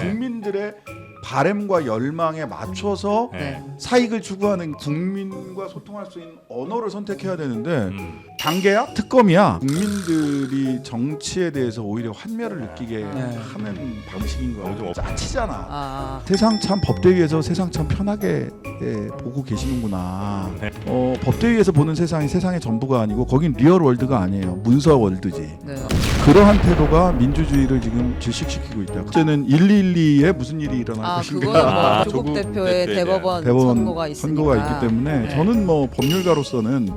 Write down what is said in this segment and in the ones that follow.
국민들의 바램과 열망에 맞춰서 네. 사익을 추구하는 국민과 소통할 수 있는 언어를 선택해야 되는데 단계야? 특검이야? 국민들이 정치에 대해서 오히려 환멸을 느끼게 하는 방식인 거야. 짜치잖아. 세상 참 법대위에서 세상 참 편하게 보고 계시는구나. 법대위에서 보는 세상이 세상의 전부가 아니고 거긴 리얼 월드가 아니에요. 문서 월드지. 네. 그러한 태도가 민주주의를 지금 질식시키고 있다. 그때는 112에 무슨 일이 일어날 그거는 것인가. 뭐 조국 대표의 대법원 선고가 있으니까. 선고가 있기 때문에 저는 뭐 법률가로서는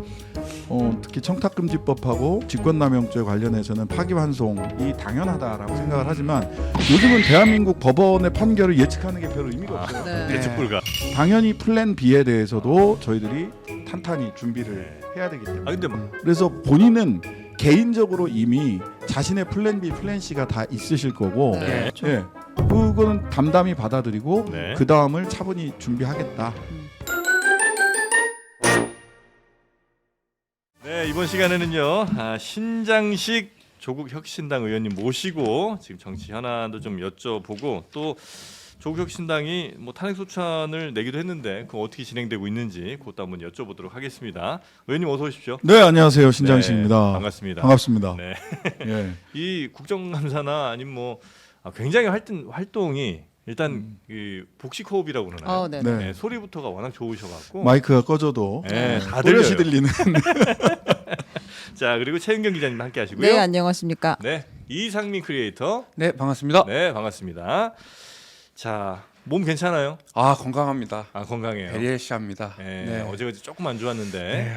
특히 청탁금지법하고 직권남용죄 관련해서는 파기환송이 당연하다라고 생각을 하지만 요즘은 대한민국 법원의 판결을 예측하는 게 별 의미가 없어요. 네. 예측 불가. 당연히 플랜 B에 대해서도 저희들이 탄탄히 준비를 해야 되기 때문에. 근데 뭐, 그래서 본인은 개인적으로 이미 자신의 플랜 B, 플랜 C가 다 있으실 거고 네. 예, 그거는 담담히 받아들이고 네. 그 다음을 차분히 준비하겠다. 네, 이번 시간에는요 신장식 조국 혁신당 의원님 모시고 지금 정치 현안도 좀 여쭤보고 또 조국 혁신당이 뭐 탄핵 소추안을 내기도 했는데 그거 어떻게 진행되고 있는지 그것도 한번 여쭤보도록 하겠습니다. 의원님 어서 오십시오. 네, 안녕하세요. 신장식입니다. 네, 반갑습니다. 반갑습니다. 네. 예. 이 국정감사나 아니면 뭐 굉장히 활동이 일단 그 복식호흡이라고 그러나요? 네네. 네. 네, 소리부터가 워낙 좋으셔갖고 마이크가 꺼져도 네, 다 또렷이 들려요. 들리는. 자 그리고 최은경 기자님 함께 하시고요. 네, 안녕하십니까. 네, 이상민 크리에이터. 네, 반갑습니다. 네, 반갑습니다. 자, 몸 괜찮아요? 건강합니다. 건강해요. 베리에시합니다. 네, 어제 조금 안 좋았는데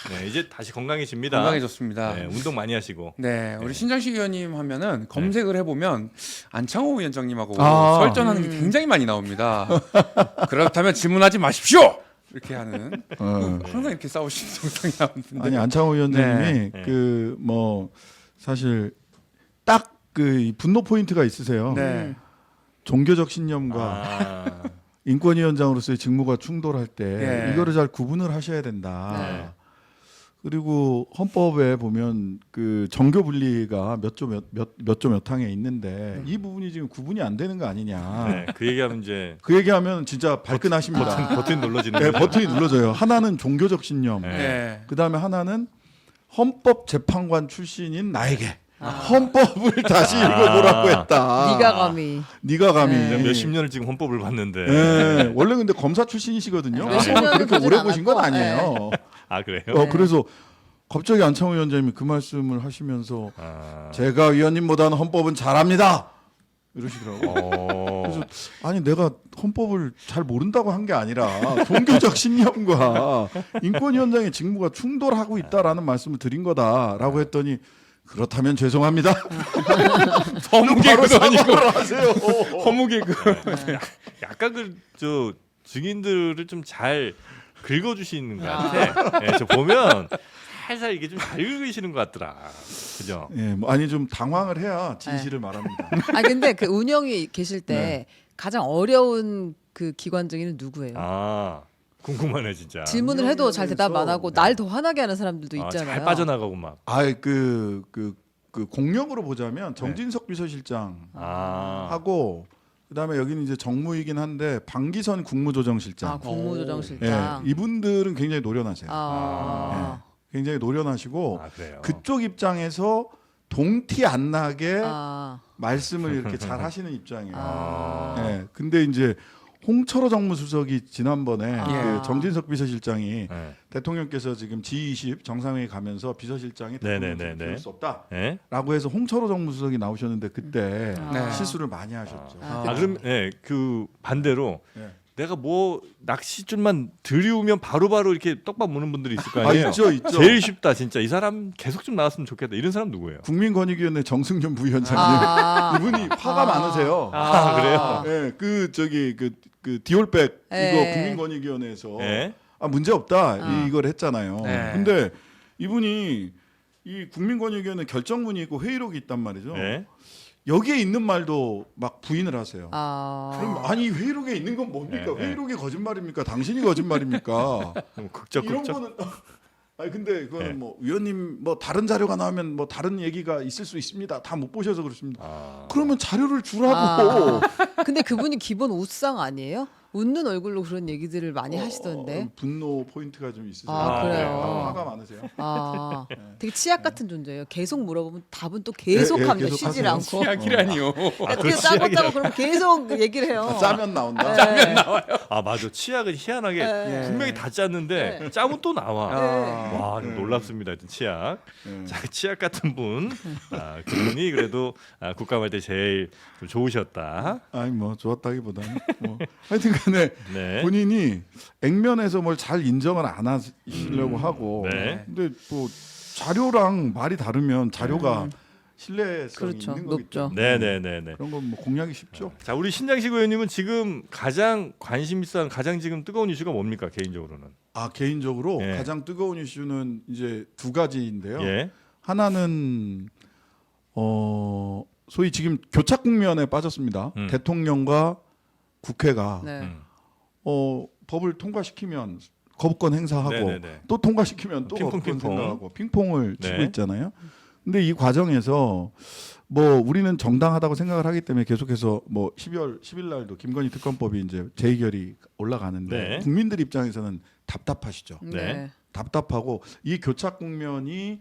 네, 이제 다시 건강해집니다. 건강해졌습니다. 네, 운동 많이 하시고. 네, 우리 신장식 의원님 하면은 검색을 해보면 안창호 위원장님하고 아. 설전하는 게 굉장히 많이 나옵니다. 그렇다면 질문하지 마십시오. 이렇게 하는 항상 이렇게 싸우시는 동상이 나오는데. 아니 안창호 위원장님이 네. 그 뭐 사실 딱 그 분노 포인트가 있으세요. 네. 종교적 신념과 인권위원장으로서의 직무가 충돌할 때 네. 이거를 잘 구분을 하셔야 된다. 네. 그리고 헌법에 보면 그 정교 분리가 몇 조 몇 항에 있는데 이 부분이 지금 구분이 안 되는 거 아니냐. 네, 그 얘기하면 이제 그 얘기하면 진짜 발끈하십니다. 버튼 눌러지는. 네, 버튼이 눌러져요. 하나는 종교적 신념. 네. 네. 그 다음에 하나는 헌법재판관 출신인 나에게 헌법을 다시 읽어보라고 했다. 네가 감히. 네가 감히. 네. 몇십 년을 지금 헌법을 봤는데. 네. 원래 근데 검사 출신이시거든요. 몇십 헌법을 년은 그렇게 보진 오래 보신 건 않았고, 아니에요. 아 그래요? 네. 그래서 갑자기 안창호 위원장님이 그 말씀을 하시면서 아. 제가 위원님보다는 헌법은 잘합니다. 이러시더라고요. 어. 아니 내가 헌법을 잘 모른다고 한 게 아니라 종교적 신념과 인권위원장의 직무가 충돌하고 있다라는 말씀을 드린 거다라고 했더니 그렇다면 죄송합니다. 허무개그도 아니고 하세요. 허무개그. 약간 저 증인들을 좀 잘 긁어주시는 것 같아. 네, 저 보면 살살 이게 좀 잘 긁으시는 것 같더라. 그죠? 예, 뭐 아니 좀 당황을 해야 진실을 말합니다. 근데 그 운영이 계실 때 가장 어려운 그 기관 증인은 누구예요? 궁금하네 진짜. 질문을 해도 잘 대답 안 하고 네. 날 더 화나게 하는 사람들도 있잖아요. 잘 빠져나가고 막. 그 공력으로 보자면 정진석 비서실장 하고 그다음에 여기는 이제 정무이긴 한데 방기선 국무조정실장. 국무조정실장. 예, 이분들은 굉장히 노련하세요. 예, 굉장히 노련하시고 그래요. 그쪽 입장에서 동티 안 나게 아. 말씀을 이렇게 잘 하시는 입장이에요. 아. 예, 근데 이제 홍철호 정무수석이 지난번에 아. 그 정진석 비서실장이 네. 대통령께서 지금 G20 정상회의 가면서 비서실장이 네네네네. 대통령을 수 없다라고 네? 해서 홍철호 정무수석이 나오셨는데 그때 네. 실수를 많이 하셨죠. 그럼 그 반대로 네. 내가 뭐 낚싯줄만 들이우면 바로바로 이렇게 떡밥 무는 분들이 있을 거 아니에요. 있죠. 제일 쉽다 진짜. 이 사람 계속 좀 나왔으면 좋겠다. 이런 사람 누구예요? 국민권익위원회 정승준 부위원장님 이분이 화가 많으세요. 그래요? 예, 그 디올백 예. 이거 국민권익위원회에서 네? 문제 없다 이걸 했잖아요. 네. 근데 이분이 이 국민권익위원회 결정문이 있고 회의록이 있단 말이죠. 네? 여기에 있는 말도 막 부인을 하세요. 아. 그럼 회의록에 있는 건 뭡니까? 네, 네. 회의록이 거짓말입니까? 당신이 거짓말입니까? 극적 이런 극적. 거는 아니 근데 그거는 네. 뭐 위원님 뭐 다른 자료가 나오면 뭐 다른 얘기가 있을 수 있습니다. 다 못 보셔서 그렇습니다. 그러면 자료를 주라고. 근데 그분이 기본 웃상 아니에요? 웃는 얼굴로 그런 얘기들을 많이 하시던데. 분노 포인트가 좀 있으세요. 아, 그래요? 화가 많으세요. 되게 치약 같은 존재예요. 계속 물어보면 답은 또 계속 예, 예, 합니다. 계속 쉬질 하세요. 않고. 치약이라니요. 그렇게 짜고 그러면 계속 얘기를 해요. 짜면 나온다. 네. 아 맞아. 치약은 희한하게 네. 분명히 다 짰는데 네. 짜면 또 나와. 네. 와, 좀 놀랍습니다. 하여튼 치약. 네. 자, 치약 같은 분, 그분이 그래도 국감할 때 제일 좀 좋으셨다. 아니 뭐 좋았다기보다는 뭐 하여튼간에 네. 본인이 액면에서 뭘 잘 인정을 안 하시려고 하고. 네. 근데 뭐 자료랑 말이 다르면 자료가 신뢰성이 그렇죠. 있는 거기 높죠. 때문에 네네네네. 그런 건 뭐 공략이 쉽죠. 자, 우리 신장식 의원님은 지금 가장 관심 있어, 가장 지금 뜨거운 이슈가 뭡니까 개인적으로는? 아 개인적으로 예. 가장 뜨거운 이슈는 이제 두 가지인데요. 예. 하나는 소위 지금 교착 국면에 빠졌습니다. 대통령과 국회가 네. 법을 통과시키면 거부권 행사하고 네네네. 또 통과시키면 또 핑퐁, 거부권 핑퐁. 행사하고 핑퐁을 치고 네. 있잖아요. 근데 이 과정에서 뭐 우리는 정당하다고 생각을 하기 때문에 계속해서 뭐 12월 10일 날도 김건희 특검법이 이제 재의결이 올라가는데 네. 국민들 입장에서는 답답하시죠. 네. 답답하고 이 교착 국면이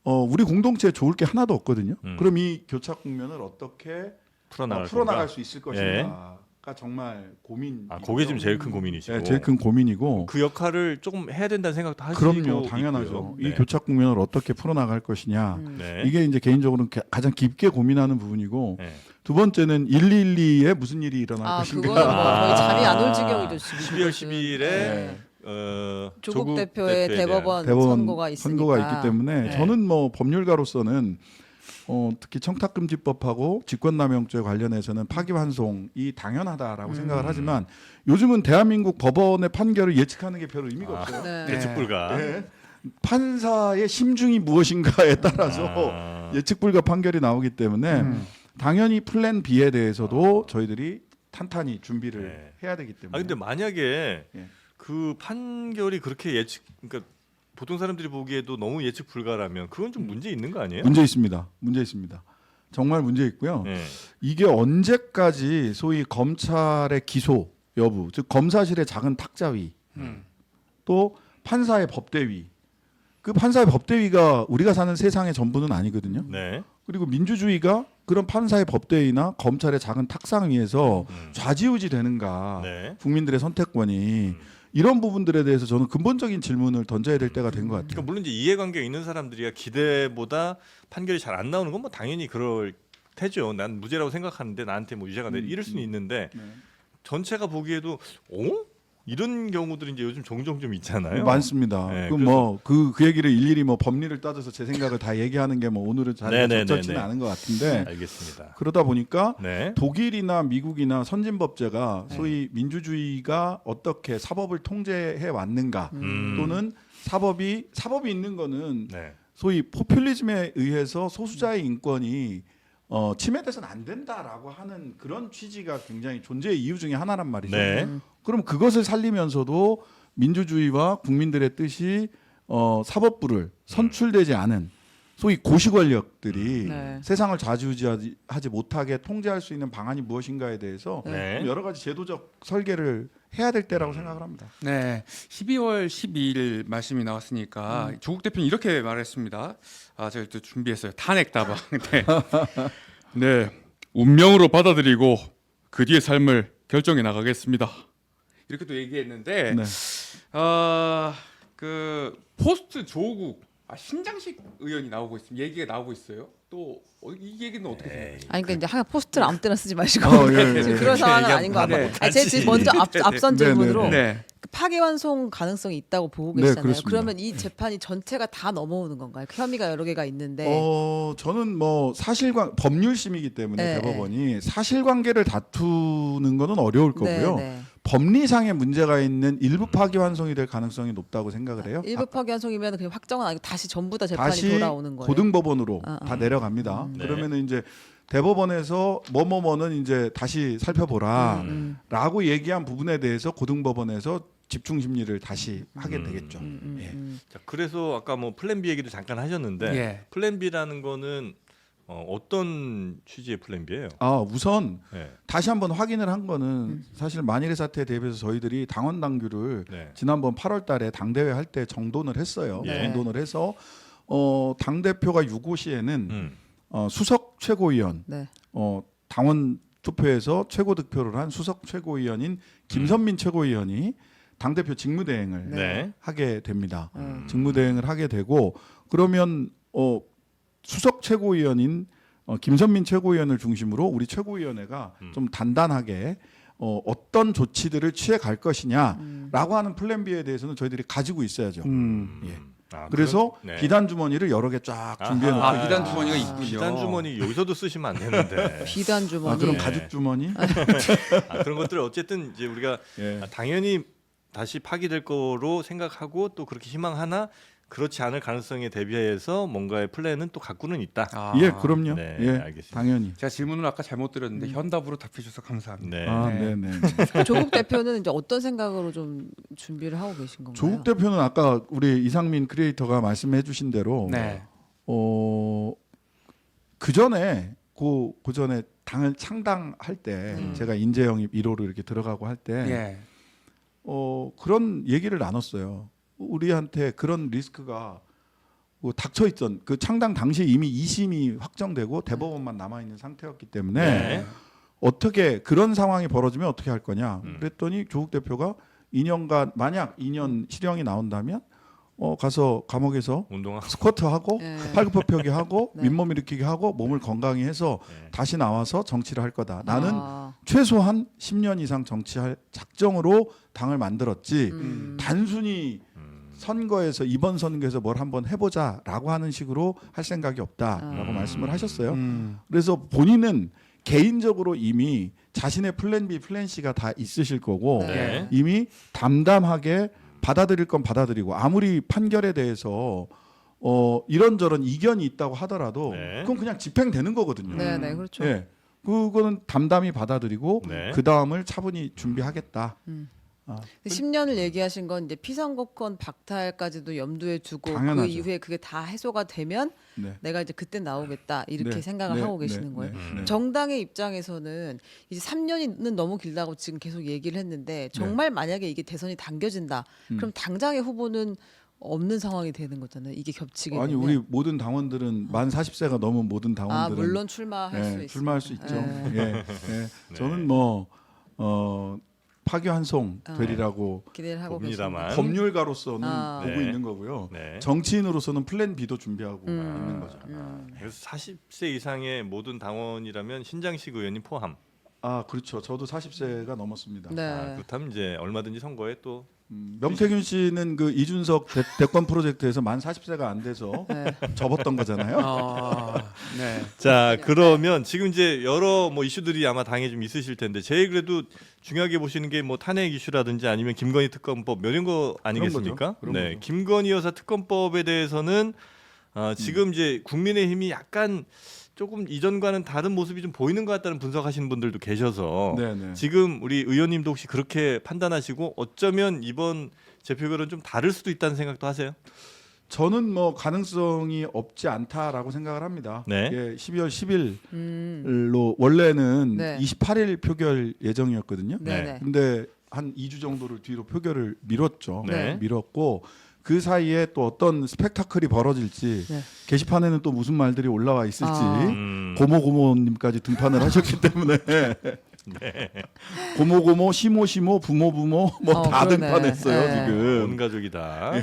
우리 공동체에 좋을 게 하나도 없거든요. 그럼 이 교착 국면을 어떻게 풀어나갈 수 있을 것인가가 정말 고민. 그게 지금 제일 큰 고민이시고. 네, 제일 큰 고민이고. 그 역할을 조금 해야 된다는 생각도 하시고. 그럼요, 당연하죠. 있고요. 이 교착 국면을 어떻게 풀어나갈 것이냐. 네. 이게 이제 개인적으로는 가장 깊게 고민하는 부분이고. 네. 두 번째는 112에 무슨 일이 일어날 그거는 것인가. 뭐 거의 잠이 안 올 지경이죠. 지금 12월 10일에 네. 조국 대표의 대법원 선고가 있으니까. 선고가 있기 때문에 네. 저는 뭐 법률가로서는 특히 청탁금지법하고 직권남용죄 관련해서는 파기환송이 당연하다라고 생각을 하지만 요즘은 대한민국 법원의 판결을 예측하는 게 별로 의미가 없어요. 네. 예측 불가. 네. 판사의 심중이 무엇인가에 따라서 예측 불가 판결이 나오기 때문에 당연히 플랜 B에 대해서도 저희들이 탄탄히 준비를 네. 해야 되기 때문에. 근데 만약에 예. 그 판결이 그렇게 그러니까 보통 사람들이 보기에도 너무 예측 불가라면 그건 좀 문제 있는 거 아니에요? 문제 있습니다. 문제 있습니다. 정말 문제 있고요. 네. 이게 언제까지 소위 검찰의 기소 여부, 즉 검사실의 작은 탁자위, 또 판사의 법대위. 그 판사의 법대위가 우리가 사는 세상의 전부는 아니거든요. 네. 그리고 민주주의가 그런 판사의 법대위나 검찰의 작은 탁상 위에서 좌지우지 되는가? 네. 국민들의 선택권이 이런 부분들에 대해서 저는 근본적인 질문을 던져야 될 때가 된 것 같아요. 그러니까 물론 이제 이해관계가 있는 사람들이야 기대보다 판결이 잘 안 나오는 건 뭐 당연히 그럴 테죠. 난 무죄라고 생각하는데 나한테 뭐 유죄가 돼 이럴 수는 있는데 네. 전체가 보기에도 이런 경우들이 이제 요즘 종종 좀 있잖아요. 많습니다. 네, 그 얘기를 일일이 뭐 법리를 따져서 제 생각을 다 얘기하는 게 뭐 오늘은 네네네네. 적절치는 않은 것 같은데 알겠습니다. 그러다 보니까 네. 독일이나 미국이나 선진법제가 소위 민주주의가 어떻게 사법을 통제해 왔는가 또는 사법이 있는 거는 네. 소위 포퓰리즘에 의해서 소수자의 인권이 침해돼서는 안 된다라고 하는 그런 취지가 굉장히 존재의 이유 중에 하나란 말이죠. 네. 그럼 그것을 살리면서도 민주주의와 국민들의 뜻이 사법부를 선출되지 않은 소위 고시 권력들이 네. 세상을 좌지우지하지 못하게 통제할 수 있는 방안이 무엇인가에 대해서 네. 여러 가지 제도적 설계를 해야 될 때라고 생각을 합니다. 네, 12월 12일 말씀이 나왔으니까 조국 대표는 이렇게 말했습니다. 제가 또 준비했어요. 탄핵 다방. 네. 네, 운명으로 받아들이고 그 뒤의 삶을 결정해 나가겠습니다. 이렇게 또 얘기했는데, 네. 그 포스트 조국 신장식 의원이 나오고 있습니다. 얘기가 나오고 있어요. 또 이 얘기는 어떻게 생각해요? 아니 그러니까 이제 항상 포스트를 아무 때나 쓰지 마시고 예. 지금 그런 상황은 아닌 것 같아요. 네. 제가 지금 먼저 앞선 네, 질문으로 네, 네. 파기환송 가능성이 있다고 보고 네, 계시잖아요. 그렇습니다. 그러면 이 재판이 전체가 다 넘어오는 건가요? 혐의가 여러 개가 있는데. 저는 뭐 법률심이기 때문에 네, 대법원이 사실관계를 다투는 거는 어려울 거고요. 네. 법리상의 문제가 있는 일부 파기환송이 될 가능성이 높다고 생각을 해요. 일부 파기환송이면 그냥 확정은 아니고 다시 전부 다 재판이 다시 돌아오는 거예요. 고등법원으로 아, 아. 다 내려갑니다. 네. 그러면은 이제 대법원에서 뭐뭐뭐는 이제 다시 살펴보라라고 얘기한 부분에 대해서 고등법원에서 집중 심리를 다시 하게 되겠죠. 예. 자, 그래서 아까 뭐 플랜 B 얘기도 잠깐 하셨는데 예. 플랜 B라는 거는 어떤 취지의 플랜 B예요? 우선 네. 다시 한번 확인을 한 거는 사실 만일의 사태에 대비해서 저희들이 당원 당규를 네. 지난번 8월달에 당 대회 할 때 정돈을 했어요. 예. 정돈을 해서 당 대표가 유고 시에는 음. 수석 최고위원, 네. 당원 투표에서 최고 득표를 한 수석 최고위원인 김선민 최고위원이 당 대표 직무대행을 네. 하게 됩니다. 직무대행을 하게 되고 그러면 수석 최고위원인 김선민 최고위원을 중심으로 우리 최고위원회가 좀 단단하게 어떤 조치들을 취해 갈 것이냐라고 하는 플랜 B에 대해서는 저희들이 가지고 있어야죠. 예. 그래서 네. 비단 주머니를 여러 개 쫙 준비해 놓고 아, 비단 주머니가 있군요. 비단 주머니 여기서도 쓰시면 안 되는데. 비단 주머니. 그럼 네. 가죽 주머니? 그런 것들 어쨌든 이제 우리가 예. 당연히 다시 파기될 거로 생각하고 또 그렇게 희망하나 그렇지 않을 가능성에 대비해서 뭔가의 플랜은 또 갖고는 있다. 아, 예, 그럼요. 네, 예, 알겠습니다. 당연히. 제가 질문을 아까 잘못 드렸는데 현답으로 답해 주셔서 감사합니다. 네. 네, 네. 조국 대표는 이제 어떤 생각으로 좀 준비를 하고 계신 건가요? 조국 대표는 아까 우리 이상민 크리에이터가 말씀해주신 대로 네. 그 전에 그 전에 당을 창당할 때 제가 인재 영입 1호로 이렇게 들어가고 할 때 예. 그런 얘기를 나눴어요. 우리한테 그런 리스크가 닥쳐 있던 그 창당 당시에 이미 2심이 확정되고 대법원만 남아 있는 상태였기 때문에 네. 어떻게 그런 상황이 벌어지면 어떻게 할 거냐 그랬더니 조국 대표가 2년간 만약 2년 실형이 나온다면 가서 감옥에서 운동화. 스쿼트 하고 네. 팔굽혀펴기 하고 네. 윗몸 일으키기 하고 몸을 건강히 해서 네. 다시 나와서 정치를 할 거다. 나는 아, 최소한 10년 이상 정치할 작정으로 당을 만들었지 음. 단순히 선거에서 이번 선거에서 뭘 한번 해보자라고 하는 식으로 할 생각이 없다라고 말씀을 하셨어요. 그래서 본인은 개인적으로 이미 자신의 플랜 B, 플랜 C가 다 있으실 거고 네. 이미 담담하게 받아들일 건 받아들이고 아무리 판결에 대해서 이런저런 이견이 있다고 하더라도 네. 그건 그냥 집행되는 거거든요. 네, 네, 그렇죠. 예. 그거는 담담히 받아들이고 네. 그 다음을 차분히 준비하겠다. 근데 10년을 얘기하신 건 이제 피선거권 박탈까지도 염두에 두고 당연하죠. 그 이후에 그게 다 해소가 되면 네. 내가 이제 그때 나오겠다 이렇게 네. 생각을 네. 하고 네. 계시는 거예요. 네. 정당의 입장에서는 이제 3년은 너무 길다고 지금 계속 얘기를 했는데 정말 만약에 이게 대선이 당겨진다. 그럼 당장의 후보는 없는 상황이 되는 거잖아요. 이게 겹치게 아니 되면. 우리 모든 당원들은 만 40세가 넘은 모든 당원들은 물론 출마할 수 있어요. 출마할 수 있죠. 네. 예. 저는 뭐 파기환송 되리라고 기대를 하고 봅니다만. 계십니다. 법률가로서는 아. 보고 네. 있는 거고요. 네. 정치인으로서는 플랜 B도 준비하고 있는 거죠. 그래서 40세 이상의 모든 당원이라면 신장식 의원님 포함. 그렇죠. 저도 40세가 넘었습니다. 네. 그렇다면 이제 얼마든지 선거에 또 명태균 씨는 그 이준석 대권 프로젝트에서 만 40세가 안 돼서 접었던 거잖아요. 네. 자, 그러면 지금 이제 여러 뭐 이슈들이 아마 당에 좀 있으실 텐데 제일 그래도 중요하게 보시는 게 뭐 탄핵 이슈라든지 아니면 김건희 특검법 뭐 이런 거 아니겠습니까? 그런 네, 거죠. 김건희 여사 특검법에 대해서는 지금 이제 국민의힘이 약간 조금 이전과는 다른 모습이 좀 보이는 것 같다는 분석하시는 분들도 계셔서 네네. 지금 우리 의원님도 혹시 그렇게 판단하시고 어쩌면 이번 재표결은 좀 다를 수도 있다는 생각도 하세요? 저는 뭐 가능성이 없지 않다라고 생각을 합니다. 네. 예, 12월 10일로 원래는 네. 28일 표결 예정이었거든요. 네, 네. 네. 근데 한 2주 정도를 뒤로 표결을 미뤘죠. 네. 미뤘고 그 사이에 또 어떤 스펙타클이 벌어질지 네. 게시판에는 또 무슨 말들이 올라와 있을지 음. 고모고모님까지 등판을 하셨기 때문에 고모고모 시모시모 부모부모 뭐 다 그러네. 등판했어요 네. 지금. 온 가족이다.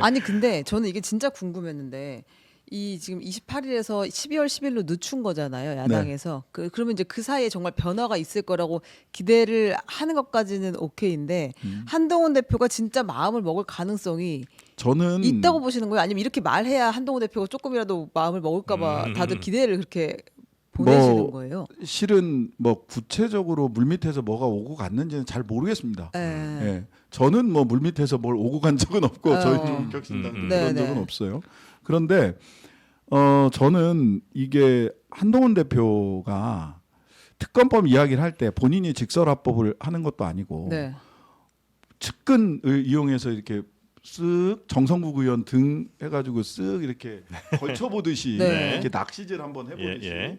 아니 근데 저는 이게 진짜 궁금했는데 이 지금 28일에서 12월 10일로 늦춘 거잖아요 야당에서. 그러면 이제 그 사이에 정말 변화가 있을 거라고 기대를 하는 것까지는 오케이인데 한동훈 대표가 진짜 마음을 먹을 가능성이 저는 있다고 보시는 거예요? 아니면 이렇게 말해야 한동훈 대표가 조금이라도 마음을 먹을까봐 다들 기대를 그렇게 보내시는 거예요? 실은 뭐 구체적으로 물밑에서 뭐가 오고 갔는지는 잘 모르겠습니다. 예. 예. 저는 뭐 물밑에서 뭘 오고 간 적은 없고 저희 조국혁신당 그런 네네. 적은 없어요. 그런데 저는 이게 한동훈 대표가 특검법 이야기를 할 때 본인이 직설화법을 하는 것도 아니고 네. 측근을 이용해서 이렇게 쓱 정성국 의원 등 해가지고 쓱 이렇게 걸쳐보듯이 네. 이렇게 낚시질 한번 해보듯이 예.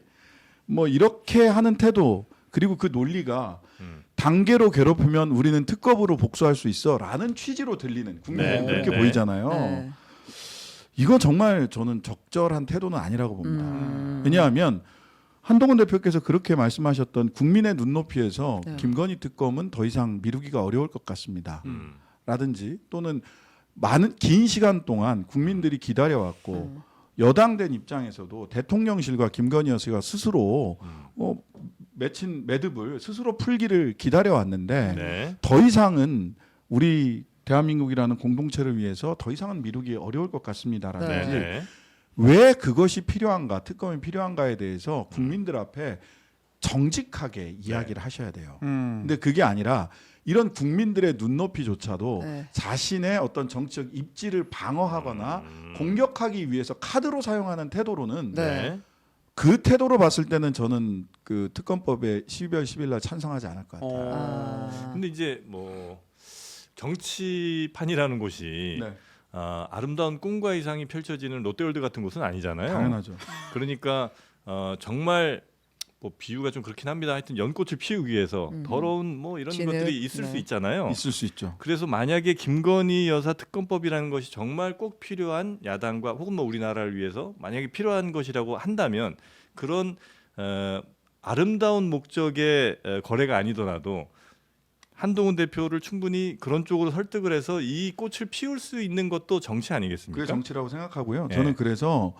뭐 이렇게 하는 태도 그리고 그 논리가 단계로 괴롭히면 우리는 특검으로 복수할 수 있어라는 취지로 들리는 국민은 네, 그렇게 네. 보이잖아요. 네. 이거 정말 저는 적절한 태도는 아니라고 봅니다. 왜냐하면 한동훈 대표께서 그렇게 말씀하셨던 국민의 눈높이에서 네. 김건희 특검은 더 이상 미루기가 어려울 것 같습니다. 라든지 또는 긴 시간 동안 국민들이 기다려왔고 여당된 입장에서도 대통령실과 김건희 여사가 스스로 맺힌 매듭을 스스로 풀기를 기다려왔는데 네. 더 이상은 우리 대한민국이라는 공동체를 위해서 더 이상은 미루기 어려울 것 같습니다라든지 네. 왜 그것이 필요한가 특검이 필요한가에 대해서 국민들 앞에 정직하게 이야기를 하셔야 돼요. 근데 그게 아니라 이런 국민들의 눈높이조차도 네. 자신의 어떤 정치적 입지를 방어하거나 공격하기 위해서 카드로 사용하는 태도로는 네. 그 태도로 봤을 때는 저는 그 특검법에 12월 10일 날 찬성하지 않을 것 같아요. 아. 근데 이제 뭐 정치판이라는 곳이 네, 아름다운 꿈과 이상이 펼쳐지는 롯데월드 같은 곳은 아니잖아요. 당연하죠. 그러니까 정말 뭐 비유가 좀 그렇긴 합니다. 하여튼 연꽃을 피우기 위해서 더러운 뭐 이런 진흙, 것들이 있을 네. 수 있잖아요. 있을 수 있죠. 그래서 만약에 김건희 여사 특검법이라는 것이 정말 꼭 필요한 야당과 혹은 뭐 우리나라를 위해서 만약에 필요한 것이라고 한다면 그런 아름다운 목적의 거래가 아니더라도 한동훈 대표를 충분히 그런 쪽으로 설득을 해서 이 꽃을 피울 수 있는 것도 정치 아니겠습니까? 그게 정치라고 생각하고요. 네. 저는 그래서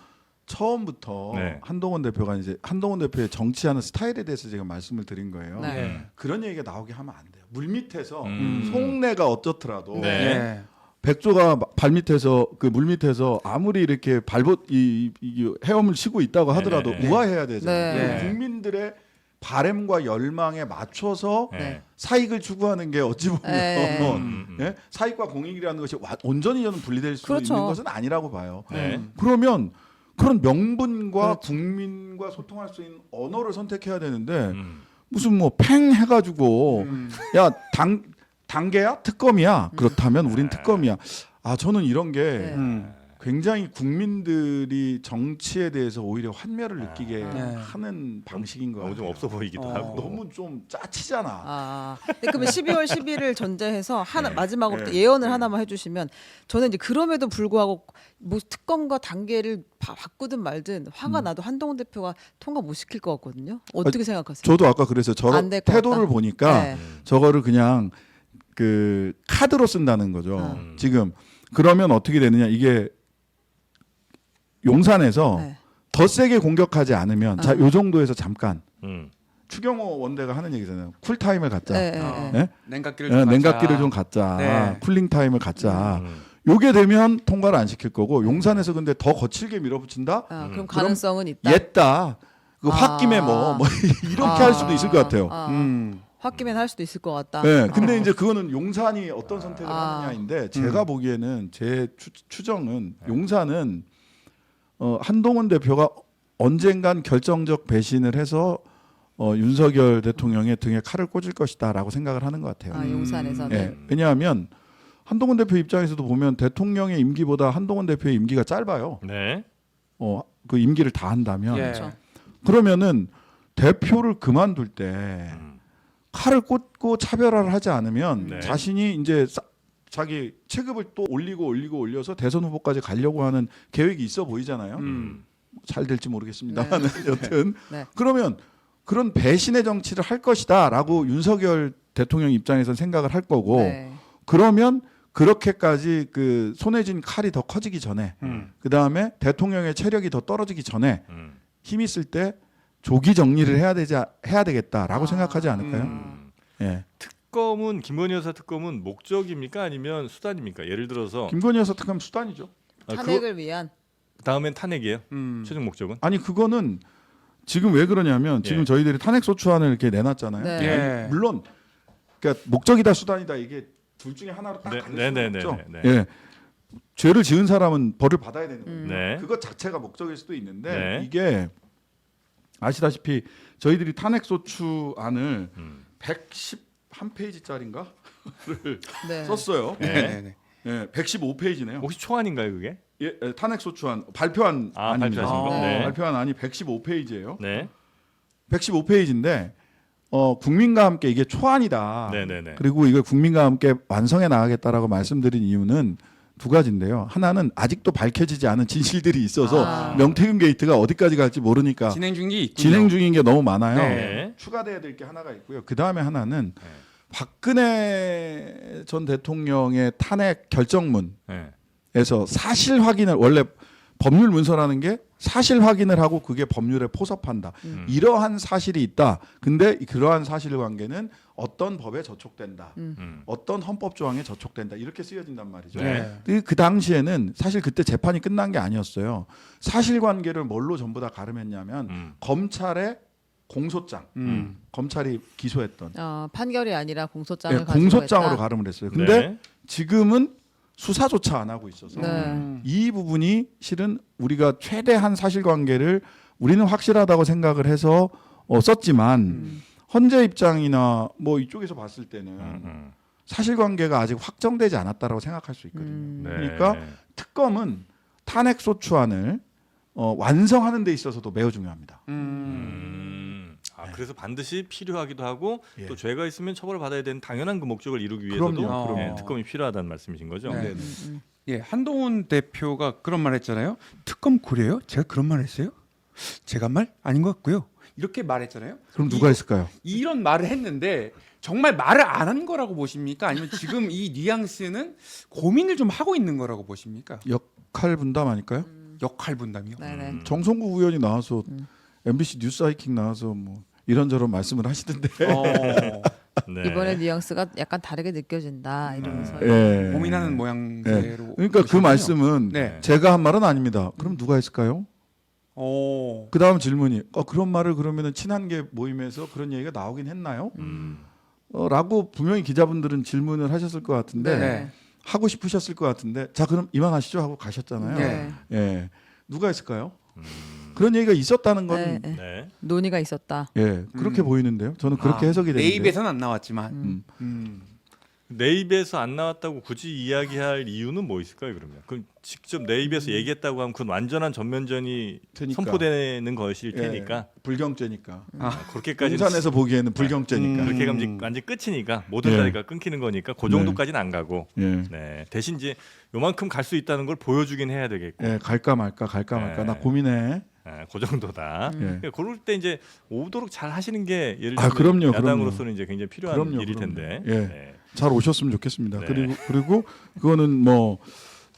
처음부터 네. 한동훈 대표가 이제 한동훈 대표의 정치하는 스타일에 대해서 제가 말씀을 드린 거예요. 네. 그런 얘기가 나오게 하면 안 돼요. 물 밑에서 음. 속내가 어쩌더라도 네. 예. 백조가 발 밑에서 그 물 밑에서 아무리 이렇게 이 헤엄을 치고 있다고 하더라도 네. 우아해야 되잖아요. 네. 그리고 국민들의 바램과 열망에 맞춰서 네. 사익을 추구하는 게 어찌 보면 네. 예? 사익과 공익이라는 것이 온전히 저는 분리될 수 그렇죠. 있는 것은 아니라고 봐요. 네. 그러면 그런 명분과 그렇죠. 국민과 소통할 수 있는 언어를 선택해야 되는데 무슨 뭐 팽 해가지고 야 단계야 특검이야 그렇다면 우린 특검이야. 아 저는 이런 게 네. 굉장히 국민들이 정치에 대해서 오히려 환멸을 느끼게 네. 하는 방식인 것 너무 같아요. 좀 없어 보이기도 하고. 너무 좀 짜치잖아. 아, 네, 그러면 12월 10일을 전제해서 하나 네. 마지막으로 또 네. 예언을 하나만 해주시면 저는 이제 그럼에도 불구하고 뭐 특검과 단계를 바꾸든 말든 화가 나도 한동훈 대표가 통과 못 시킬 것 같거든요. 어떻게 생각하세요? 저도 아까 그래서 저런 안될것 태도를 같다. 보니까 네. 저거를 그냥 그 카드로 쓴다는 거죠. 음. 지금 그러면 어떻게 되느냐 이게 용산에서 네. 더 세게 공격하지 않으면 자, 요 정도에서 잠깐 추경호 원대가 하는 얘기잖아요. 쿨타임을 갖자. 네, 네, 어. 네. 예? 냉각기를 좀 냉각기를 갖자. 좀 갖자. 네. 쿨링 타임을 갖자. 요게 되면 통과를 안 시킬 거고 용산에서 근데 더 거칠게 밀어붙인다. 아, 그럼 가능성은 있다. 옛다. 그 홧김에 아. 뭐 이렇게 할 수도 있을 것 같아요. 홧김엔 할 수도 있을 것 같다. 네, 근데 이제 그거는 용산이 어떤 선택을 아. 하느냐인데 제가 보기에는 제 추정은 용산은 한동훈 대표가 언젠간 결정적 배신을 해서 윤석열 대통령의 등에 칼을 꽂을 것이다라고 생각을 하는 것 같아요. 아, 용산에서는. 예, 왜냐하면 한동훈 대표 입장에서도 보면 대통령의 임기보다 한동훈 대표의 임기가 짧아요. 네. 그 임기를 다 한다면 예. 그렇죠. 그러면은 대표를 그만둘 때 칼을 꽂고 차별화를 하지 않으면 네. 자신이 이제 자기 체급을 또 올려서 대선 후보까지 가려고 하는 계획이 있어 보이잖아요. 잘 될지 모르겠습니다만 여튼 네. 그러면 그런 배신의 정치를 할 것이다라고 윤석열 대통령 입장에서 생각을 할 거고 네. 그러면 그렇게까지 그 손에 쥔 칼이 더 커지기 전에 그 다음에 대통령의 체력이 더 떨어지기 전에 힘 있을 때 조기 정리를 해야 되겠다라고 생각하지 않을까요? 예. 특검은 김건희 여사 특검은 목적입니까 아니면 수단입니까? 예를 들어서 김건희 여사 특검 수단이죠. 탄핵을 위한. 다음엔 탄핵이에요. 음. 최종 목적은? 아니 그거는 지금 왜 그러냐면 지금 예. 저희들이 탄핵 소추안을 이렇게 내놨잖아요. 네. 예. 물론 그러니까 목적이다 수단이다 이게 둘 중에 하나로 딱 네, 가릴 네, 수는 네, 없죠. 네, 네. 예. 죄를 지은 사람은 벌을 받아야 되는 거예요. 네. 그것 자체가 목적일 수도 있는데 네. 이게 아시다시피 저희들이 탄핵 소추안을 한 페이지짜리인가를 네. 썼어요. 네. 네네네. 예, 115페이지네요. 혹시 초안인가요, 그게? 예, 탄핵 소추안 발표한 안입니다. 발표하신 거. 아. 네. 발표한 안이 115페이지예요. 네. 115페이지인데 국민과 함께 이게 초안이다. 네네네. 그리고 이걸 국민과 함께 완성해 나가겠다라고 말씀드린 이유는 두 가지인데요. 하나는 아직도 밝혀지지 않은 진실들이 있어서 아. 명태균 게이트가 어디까지 갈지 모르니까 진행 중이 있군요. 진행 중인 게 너무 많아요. 네. 추가돼야 될 게 하나가 있고요. 그 다음에 하나는 네. 박근혜 전 대통령의 탄핵 결정문에서 네. 사실 확인을 원래 법률 문서라는 게 사실 확인을 하고 그게 법률에 포섭한다. 이러한 사실이 있다. 근데 그러한 사실관계는 어떤 법에 저촉된다. 어떤 헌법 조항에 저촉된다. 이렇게 쓰여진단 말이죠. 네. 그 당시에는 사실 그때 재판이 끝난 게 아니었어요. 사실관계를 뭘로 전부 다 가름했냐면 검찰의 공소장, 검찰이 기소했던 판결이 아니라 공소장을 네, 가지고 공소장으로 했다. 가름을 했어요. 근데 네. 지금은 수사조차 안 하고 있어서 네. 이 부분이 실은 우리가 최대한 사실관계를 우리는 확실하다고 생각을 해서 썼지만 헌재 입장이나 뭐 이쪽에서 봤을 때는 사실관계가 아직 확정되지 않았다라고 생각할 수 있거든요. 네. 그러니까 특검은 탄핵 소추안을 완성하는 데 있어서도 매우 중요합니다. 그래서 반드시 필요하기도 하고 예. 또 죄가 있으면 처벌을 받아야 되는 당연한 그 목적을 이루기 위해서도 그럼요. 네, 특검이 필요하다는 말씀이신 거죠. 네. 네. 예, 한동훈 대표가 그런 말 했잖아요. 특검 구려요? 제가 그런 말 했어요? 제가 한 말 아닌 것 같고요. 이렇게 말했잖아요. 그럼 누가 했을까요? 이런 말을 했는데 정말 말을 안 한 거라고 보십니까? 아니면 지금 이 뉘앙스는 고민을 좀 하고 있는 거라고 보십니까? 역할 분담 아닐까요? 역할 분담이요. 네네. 정성국 의원이 나와서 MBC 뉴스 하이킹 나와서 뭐 이런저런 말씀을 하시던데. 네. 이번에 뉘앙스가 약간 다르게 느껴진다 이러면서. 예. 고민하는 모양새로. 그러니까 그 보시군요. 말씀은 네. 제가 한 말은 아닙니다. 그럼 누가 했을까요? 오. 그 다음 질문이 그런 말을 그러면은 친한계 모임에서 그런 얘기가 나오긴 했나요? 라고 분명히 기자분들은 질문을 하셨을 것 같은데 네. 하고 싶으셨을 것 같은데 자 그럼 이만하시죠 하고 가셨잖아요. 네. 예. 누가 했을까요? 그런 얘기가 있었다는 건 네, 네. 네. 논의가 있었다. 예, 그렇게 보이는데요. 저는 그렇게 아, 해석이 되는데. 내 입에서는 안 나왔지만. 내 입에서 안 나왔다고 굳이 이야기할 이유는 뭐 있을까요? 그러면 그럼 직접 내 입에서 얘기했다고 하면 그건 완전한 전면전이 테니까. 선포되는 것일 예, 테니까 불경죄니까. 그렇게까지 공산에서 보기에는 불경죄니까. 그렇게 가면 완전 끝이니까 모든 예. 자리가 끊기는 거니까 그 정도까지는 안 가고 예. 네. 대신 이제 요만큼 갈 수 있다는 걸 보여주긴 해야 되겠고 예, 갈까 말까 갈까 말까 네. 나 고민해. 그 정도다. 예. 그러니까 그럴 때 이제 오도록 잘 하시는 게 예를 아, 들면 그럼요, 야당으로서는 이제 굉장히 필요한 그럼요, 일일 그럼요. 텐데. 예. 네. 잘 오셨으면 좋겠습니다. 네. 그리고 그거는 뭐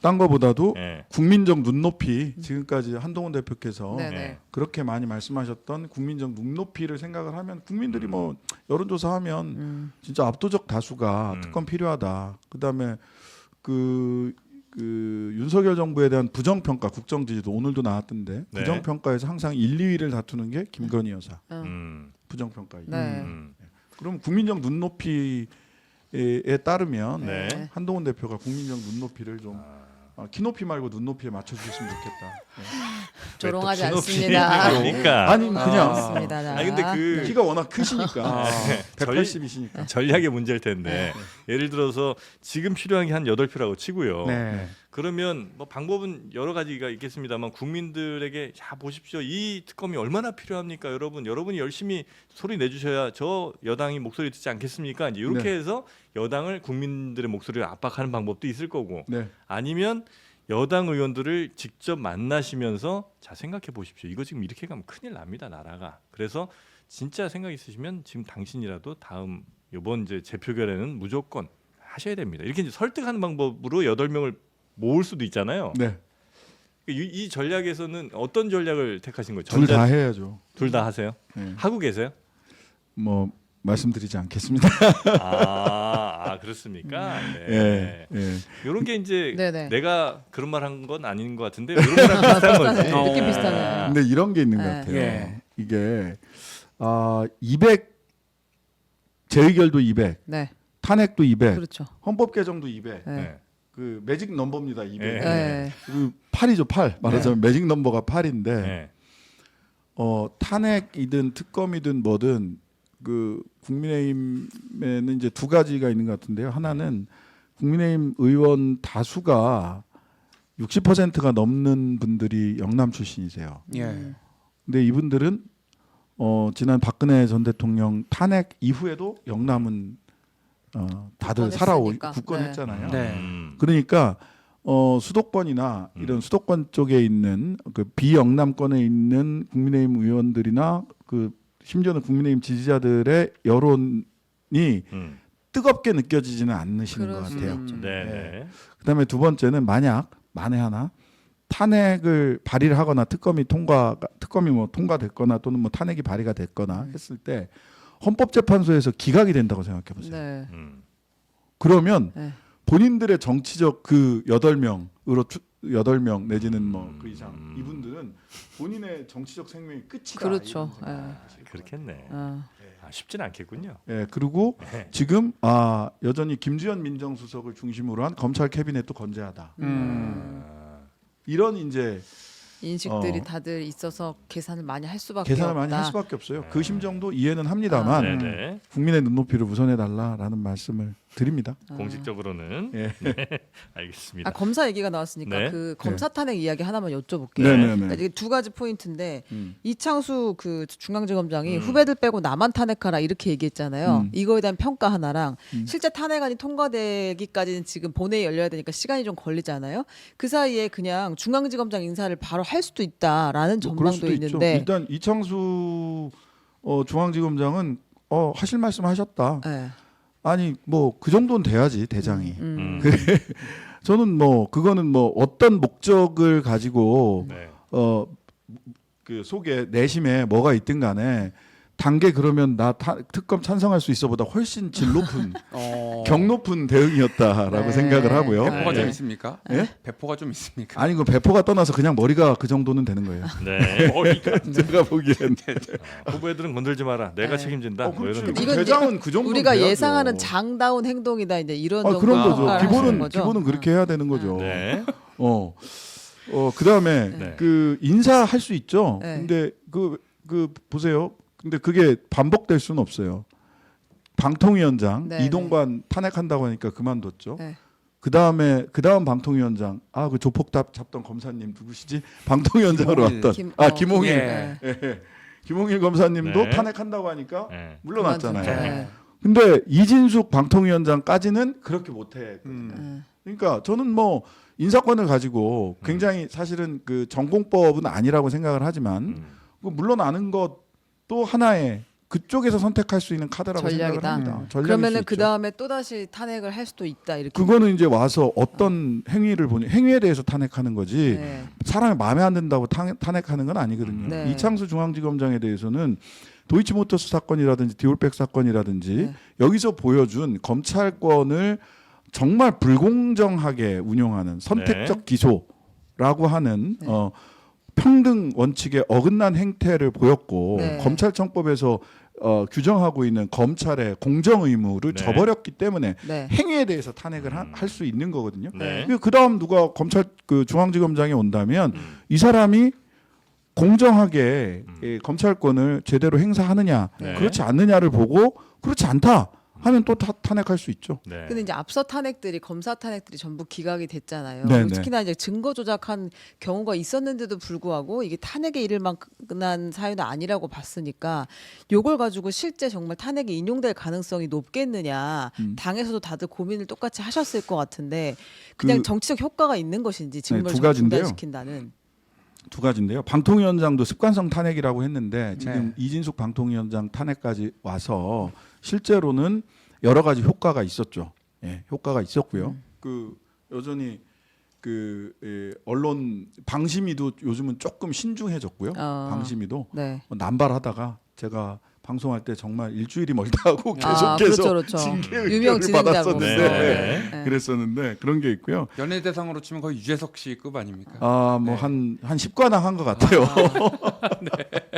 딴 거보다도 네. 국민적 눈높이 지금까지 한동훈 대표께서 네네. 네. 그렇게 많이 말씀하셨던 국민적 눈높이를 생각을 하면 국민들이 뭐 여론조사하면 진짜 압도적 다수가 특검 필요하다. 그다음에 그 윤석열 정부에 대한 부정평가 국정지지도 오늘도 나왔던데 네. 부정평가에서 항상 1, 2위를 다투는 게 김건희 여사 부정평가. 네. 그럼 국민적 눈높이에 따르면 네. 한동훈 대표가 국민적 눈높이를 좀 키높이 말고 눈높이에 맞춰주셨으면 좋겠다. 조롱하지 또 않습니다. 그러니까 아니 그냥 맞습니다. 아니 근데 그 키가 워낙 크시니까 전- 180이시니까. 전략의 문제일 텐데 예를 들어서 지금 필요한 게 한 8표라고 치고요. 네. 그러면 뭐 방법은 여러 가지가 있겠습니다만 국민들에게 자 보십시오. 이 특검이 얼마나 필요합니까, 여러분? 여러분이 열심히 소리 내주셔야 저 여당이 목소리 듣지 않겠습니까? 이제 이렇게 네. 해서 여당을 국민들의 목소리를 압박하는 방법도 있을 거고 네. 아니면 여당 의원들을 직접 만나시면서 자 생각해 보십시오. 이거 지금 이렇게 가면 큰일 납니다, 나라가. 그래서 진짜 생각 있으시면 지금 당신이라도 다음 이번 이제 재표결에는 무조건 하셔야 됩니다. 이렇게 이제 설득하는 방법으로 8명을 모을 수도 있잖아요. 네. 이 전략에서는 어떤 전략을 택하신 거예요? 둘 다 해야죠. 둘 다 하세요? 네. 하고 계세요? 뭐 말씀드리지 않겠습니다. 그렇습니까? 네. 예. 예. 이런 게 이제 네네. 내가 그런 말 한 건 아닌 것 같은데 이런 거랑 비슷한 거지. 느낌 비슷하네요. 근데 이런 게 있는 것 네. 같아요. 예. 이게 200 재의결도 200, 네, 탄핵도 200, 그렇죠. 헌법 개정도 200. 네. 네. 그 매직 넘버입니다. 200. 예. 네. 그 8이죠, 8. 말하자면 매직 넘버가 8인데 네. 탄핵이든 특검이든 뭐든 그 국민의힘에는 이제 두 가지가 있는 것 같은데요. 하나는 국민의힘 의원 다수가 60%가 넘는 분들이 영남 출신이세요. 예. 근데 이분들은 지난 박근혜 전 대통령 탄핵 이후에도 영남은 다들 굳건했으니까. 굳건했잖아요. 네. 그러니까 수도권이나 이런 수도권 쪽에 있는 그 비영남권에 있는 국민의힘 의원들이나 그 심지어는 국민의힘 지지자들의 여론이 뜨겁게 느껴지지는 않으시는 것 그럴 수 같아요. 있죠. 네. 그다음에 두 번째는 만에 하나 탄핵을 발의를 하거나 특검이 뭐 통과됐거나 또는 뭐 탄핵이 발의가 됐거나 했을 때 헌법재판소에서 기각이 된다고 생각해 보세요. 네. 그러면 네. 본인들의 정치적 그 8명으로 8명 내지는 뭐 그 이상 이분들은 본인의 정치적 생명이 끝이다. 그렇죠. 이런 생각을 하실 거예요. 그렇겠네. 아. 쉽진 않겠군요. 예, 그리고 네. 지금 여전히 김주현 민정수석을 중심으로 한 검찰 캐비넷도 건재하다. 이런 이제 인식들이 다들 있어서 계산을 많이 할 수밖에 계산을 없다. 많이 할 수밖에 없어요. 그 심정도 이해는 합니다만 네, 네. 국민의 눈높이를 우선해 달라라는 말씀을 드립니다. 공식적으로는 예. 네, 알겠습니다. 검사 얘기가 나왔으니까 네. 그 검사 탄핵 이야기 하나만 여쭤볼게요. 네, 네, 그러니까 네. 이게 두 가지 포인트인데 음. 이창수 그 중앙지검장이 후배들 빼고 나만 탄핵하라 이렇게 얘기했잖아요. 이거에 대한 평가 하나랑 실제 탄핵안이 통과되기까지는 지금 본회의 열려야 되니까 시간이 좀 걸리잖아요. 그 사이에 그냥 중앙지검장 인사를 바로 할 수도 있다라는 뭐 그럴 전망도 수도 있죠. 있는데 일단 이창수 중앙지검장은 하실 말씀 하셨다. 네. 아니 뭐 그 정도는 돼야지 대장이. 네. 저는 뭐 그거는 뭐 어떤 목적을 가지고 네. 그 속에 내심에 뭐가 있든 간에 단계 그러면 나 특검 찬성할 수 있어보다 훨씬 질 높은 경 높은 대응이었다라고 네. 생각을 하고요. 배포가 좀 예. 있습니까? 예? 배포가 좀 있습니까? 아니 그 배포가 떠나서 그냥 머리가 그 정도는 되는 거예요. 네. 제가 보기엔. 후보애들은 건들지 마라. 내가 네. 책임진다. 뭐 그렇지. 이런 이건 대장은 그 정도 우리가 예상하는 장다운 행동이다 이제 이런 정도 그런 거죠. 평가를 하시는 기본은 거죠. 기본은 그렇게 해야 되는 거죠. 네. 그다음에 네. 그 인사할 수 있죠. 네. 근데 그 보세요. 근데 그게 반복될 수는 없어요. 방통위원장 네, 이동관 탄핵한다고 하니까 그만뒀죠. 네. 그다음 방통위원장 그 조폭 잡던 검사님 누구시지? 방통위원장으로 김홍일. 왔던 김홍일. 예. 김홍일 검사님도 네. 탄핵한다고 하니까 네. 물러났잖아요. 네. 근데 이진숙 방통위원장까지는 그렇게 못해. 네. 그러니까 저는 뭐 인사권을 가지고 굉장히 사실은 그 전공법은 아니라고 생각을 하지만 그 물러나는 것도 하나의 그쪽에서 선택할 수 있는 카드라고 전략이다. 생각을 합니다. 전략일 그러면은 수 그 있죠. 다음에 또 다시 탄핵을 할 수도 있다 이렇게. 그거는 이제 와서 어떤 행위를 보니 행위에 대해서 탄핵하는 거지 네. 사람이 마음에 안 든다고 탄핵하는 건 아니거든요. 네. 이창수 중앙지검장에 대해서는 도이치모터스 사건이라든지 디올백 사건이라든지 네. 여기서 보여준 검찰권을 정말 불공정하게 운용하는 선택적 기소라고 하는 네. 평등 원칙에 어긋난 행태를 보였고 네. 검찰청법에서 규정하고 있는 검찰의 공정 의무를 네. 저버렸기 때문에 네. 행위에 대해서 탄핵을 할 수 있는 거거든요. 네. 그 다음 누가 검찰 그 중앙지검장에 온다면 이 사람이 공정하게 검찰권을 제대로 행사하느냐 네. 그렇지 않느냐를 보고 그렇지 않다 하면 또 탄핵할 수 있죠. 네. 근데 이제 앞서 탄핵들이 검사 탄핵들이 전부 기각이 됐잖아요. 네, 그리고 네. 특히나 이제 증거 조작한 경우가 있었는데도 불구하고 이게 탄핵에 이를 만한 사유는 아니라고 봤으니까 요걸 가지고 실제 정말 탄핵이 인용될 가능성이 높겠느냐 당에서도 다들 고민을 똑같이 하셨을 것 같은데 그냥 그- 정치적 효과가 있는 것인지 직무를 두 가지인데요. 중단시킨다는. 두 가지인데요. 방통위원장도 습관성 탄핵이라고 했는데 지금 네. 이진숙 방통위원장 탄핵까지 와서 실제로는 여러 가지 효과가 있었죠. 예, 효과가 있었고요. 그 여전히 언론 방심위도 요즘은 조금 신중해졌고요. 방심위도 네. 남발하다가 제가 방송할 때 정말 일주일이 멀다 하고 계속해서 그렇죠. 징계 유명 의견을 진행자로서. 받았었는데 네. 네. 그랬었는데 그런 게 있고요. 연예 대상으로 치면 거의 유재석 씨급 아닙니까? 뭐 한 10관왕 한 것 같아요.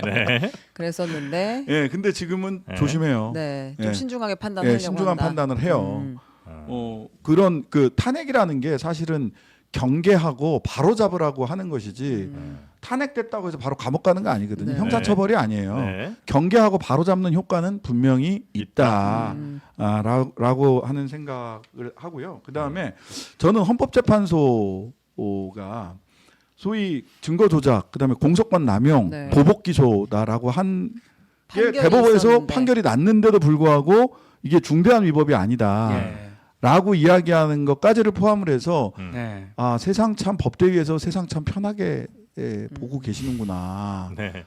네. 그랬었는데 예, 근데 지금은 네. 조심해요. 네. 좀 예. 신중하게 판단하려고 신중한 한다. 판단을 해요. 음. 그런 그 탄핵이라는 게 사실은 경계하고 바로 잡으라고 하는 것이지 탄핵됐다고 해서 바로 감옥 가는 거 아니거든요. 네. 형사처벌이 아니에요. 네. 경계하고 바로잡는 효과는 분명히 있다. 음. 라고 하는 생각을 하고요. 그 다음에 저는 헌법재판소가 소위 증거 조작, 그 다음에 공소권 남용, 네. 보복 기소다라고 한 게 판결이 대법원에서 있었는데. 판결이 났는데도 불구하고 이게 중대한 위법이 아니다. 예. 라고 이야기하는 것까지를 포함을 해서 네. 아 세상 참 법대위에서 세상 참 편하게 보고 계시는구나. 네.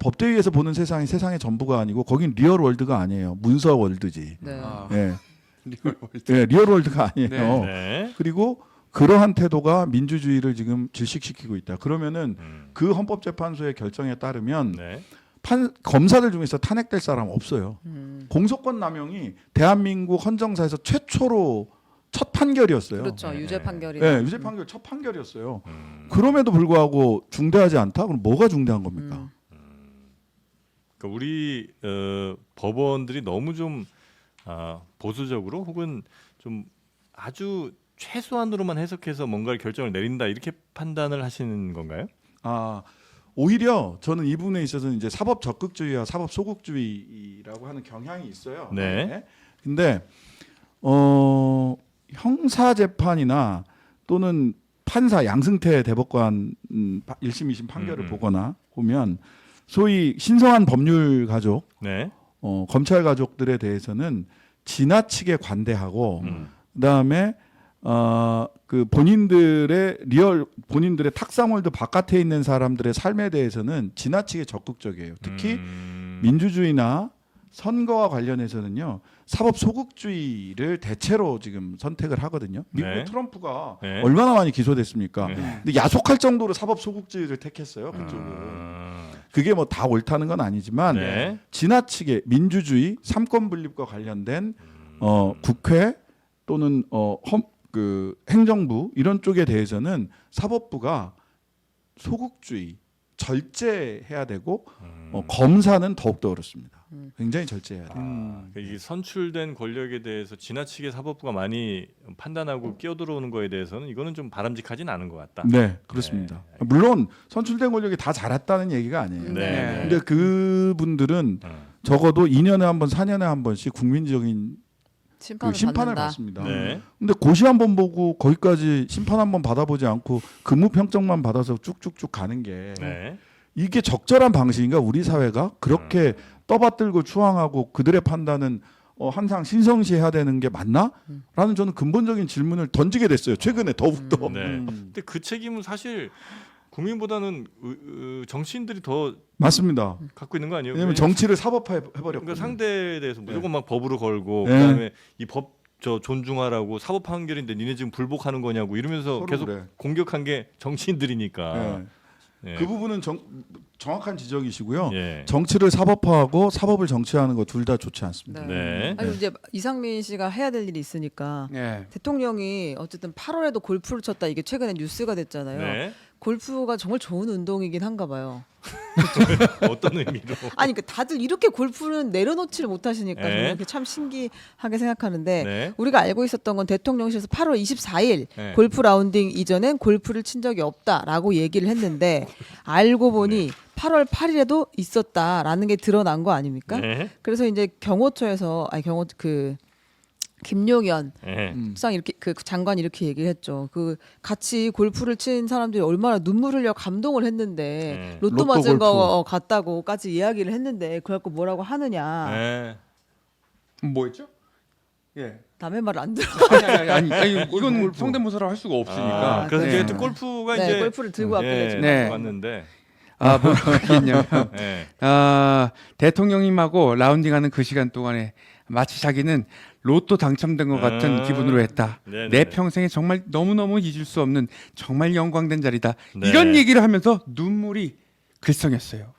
법대위에서 보는 세상이 세상의 전부가 아니고 거긴 리얼 월드가 아니에요. 문서 월드지. 네. 아, 예, 리얼 월드. 예, 리얼 월드가 아니에요. 네. 네. 그리고 그러한 태도가 민주주의를 지금 질식시키고 있다. 그러면은 음. 그 헌법재판소의 결정에 따르면 네. 검사들 중에서 탄핵될 사람 없어요. 공소권 남용이 대한민국 헌정사에서 최초로 첫 판결이었어요. 그렇죠. 네. 유죄 판결이. 네, 유죄 판결 첫 판결이었어요. 음. 그럼에도 불구하고 중대하지 않다? 그럼 뭐가 중대한 겁니까? 그러니까 우리 법원들이 너무 좀 보수적으로 혹은 좀 아주 최소한으로만 해석해서 뭔가를 결정을 내린다 이렇게 판단을 하시는 건가요? 오히려 저는 이 부분에 있어서는 이제 사법 적극주의와 사법 소극주의라고 하는 경향이 있어요. 네. 근데 형사 재판이나 또는 판사 양승태 대법관 1심 2심 판결을 보거나 보면 소위 신성한 법률 가족, 네. 검찰 가족들에 대해서는 지나치게 관대하고 그다음에 그 본인들의 탁상월드 바깥에 있는 사람들의 삶에 대해서는 지나치게 적극적이에요. 특히 민주주의나 선거와 관련해서는요. 사법 소극주의를 대체로 지금 선택을 하거든요. 미국의 네. 트럼프가 네. 얼마나 많이 기소됐습니까? 네. 근데 야속할 정도로 사법 소극주의를 택했어요. 그쪽은. 그게 뭐 다 옳다는 건 아니지만 네. 지나치게 민주주의, 삼권 분립과 관련된 국회 또는 그 행정부 이런 쪽에 대해서는 사법부가 소극주의, 절제해야 되고 검사는 더욱더 어렵습니다. 굉장히 절제해야 돼요. 그러니까 이 선출된 권력에 대해서 지나치게 사법부가 많이 판단하고 끼어들어오는 거에 대해서는 이거는 좀 바람직하진 않은 것 같다. 네, 그렇습니다. 물론 선출된 권력이 다 잘했다는 얘기가 아니에요. 네. 근데 그분들은 적어도 2년에 한 번, 4년에 한 번씩 국민적인 심판을 받는다. 받습니다. 네. 근데 고시 한 번 보고 거기까지 심판 한 번 받아보지 않고 근무 평점만 받아서 쭉쭉쭉 가는 게 네. 이게 적절한 방식인가? 우리 사회가 그렇게 떠받들고 추앙하고 그들의 판단은 항상 신성시해야 되는 게 맞나? 라는 저는 근본적인 질문을 던지게 됐어요. 최근에 더욱더. 네. 근데 그 책임은 사실 국민보다는 정치인들이 더 맞습니다. 갖고 있는 거 아니에요? 왜냐하면 정치를 사법화해버렸고. 그러니까 상대에 대해서 무조건 막 법으로 걸고 네. 그다음에 이 법 존중하라고 사법 판결인데 니네 지금 불복하는 거냐고 이러면서 서로 계속 그래. 공격한 게 정치인들이니까. 네. 네. 그 부분은 정확한 지적이시고요. 예. 정치를 사법화하고 사법을 정치화하는 거 둘 다 좋지 않습니다. 네. 아니 이제 이상민 씨가 해야 될 일이 있으니까 네. 대통령이 어쨌든 8월에도 골프를 쳤다 이게 최근에 뉴스가 됐잖아요. 네. 골프가 정말 좋은 운동이긴 한가 봐요. 어떤 의미로? 아니 그 다들 이렇게 골프는 내려놓지를 못하시니까 네. 저는 그게 참 신기하게 생각하는데 네. 우리가 알고 있었던 건 대통령실에서 8월 24일 네. 골프 라운딩 이전엔 골프를 친 적이 없다라고 얘기를 했는데 알고 보니 8월 8일에도 있었다라는 게 드러난 거 아닙니까? 네. 그래서 이제 경호처에서 김용현 네. 수상 이렇게 그 장관이 이렇게 얘기를 했죠. 그 같이 골프를 친 사람들이 얼마나 눈물 흘려 감동을 했는데 네. 로또 로또 맞은 거 골프. 같다고까지 이야기를 했는데 그래갖고 뭐라고 하느냐. 네. 뭐였죠? 예. 남의 말을 안 들어. 아니 이건 성대모사로 할 수가 없으니까. 그래서 네. 이제 골프가 네, 이제 골프를 들고 왔길래 지금. 네. 왔는데. 뭐라고 했냐면 네. 대통령님하고 라운딩하는 그 시간 동안에 마치 자기는 로또 당첨된 것 같은 기분으로 했다. 네네네. 내 평생에 정말 너무너무 잊을 수 없는 정말 영광된 자리다. 네. 이런 얘기를 하면서 눈물이 글썽였어요.